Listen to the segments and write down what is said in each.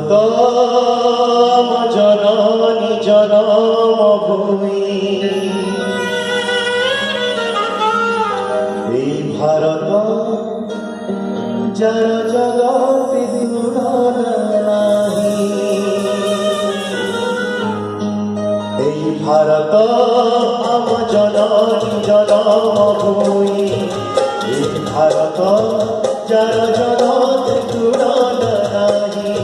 भारत जननी जन्मभूमि Bharat jar जगत भारत आम जननी जन्मभूमि Bharat jar जगत तुलन नाही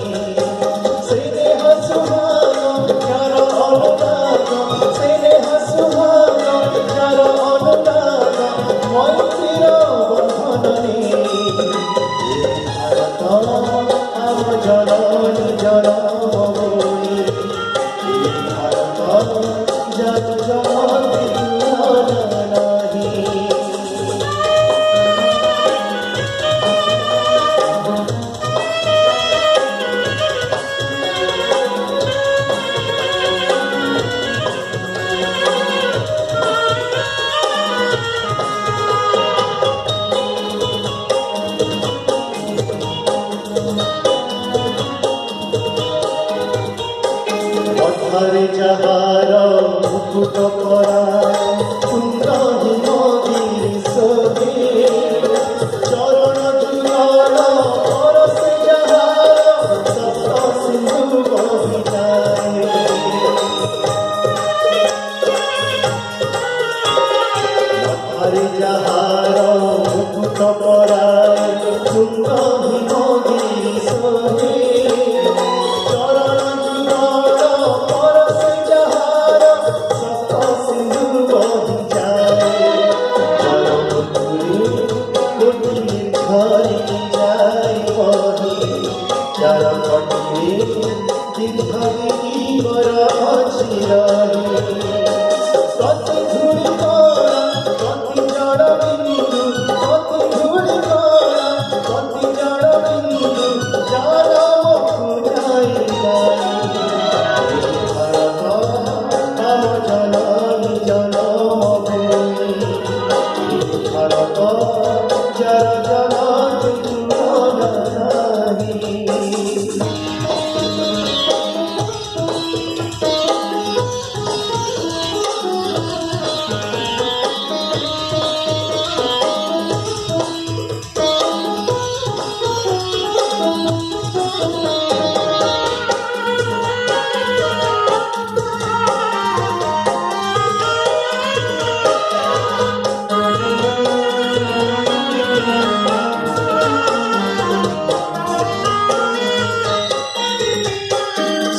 से देह सुहाग जार अनुराग से देह सुहाग जार अनुराग मैत्रीर बंधननी भारत आम जननी जन्मभूमि भारत जार जगत तुलन नाही। पथरे जहार मुकुट परा कुंद हिमगिरी सोहे चरण जुगल परसे जहार सप्त सिंधु बहि जाए पथरे जहार मुकुट परा कुंद हिमगिरी सोहे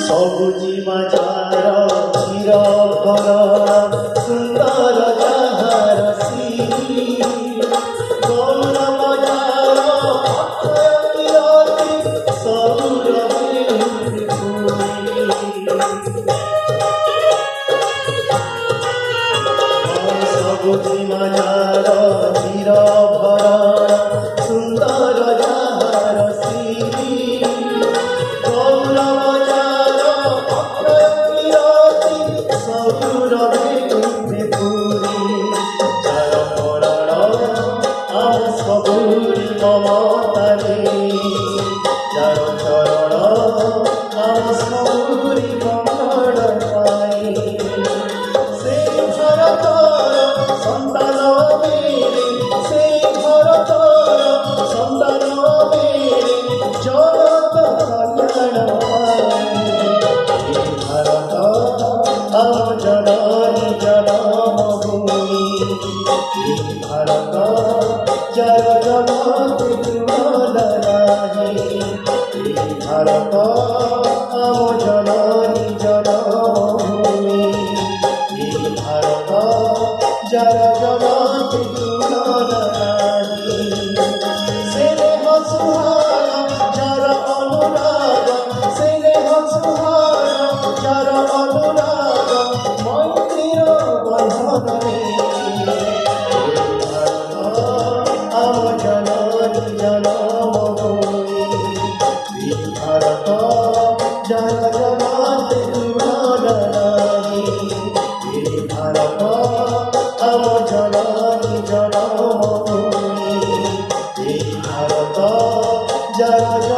सबुजी बाजार चिर भर सुंदर जहार श्री गौर बजार सौर सबुजी बाजार चिर भर सुंदर जहार श्री गौर सबुरी ममतारे जार चरण आम सबुरी मंगल पाए से भारतर संतान मेरे से भारतर संतान मेरे जगत कल्याण पाए भारत आम जननी जन्मभूमि भारत जार जगत तुलन नाही भारत आम जननी जन्मभूमि भारत जार जगत तुलन नाही से देह सुहाग जार अनुराग से देह सुहाग जार अनुराग मैत्रीर बंधननी भारत जार जगत तुलन नाही भारत आम जननी जन्मभूमि भारत जार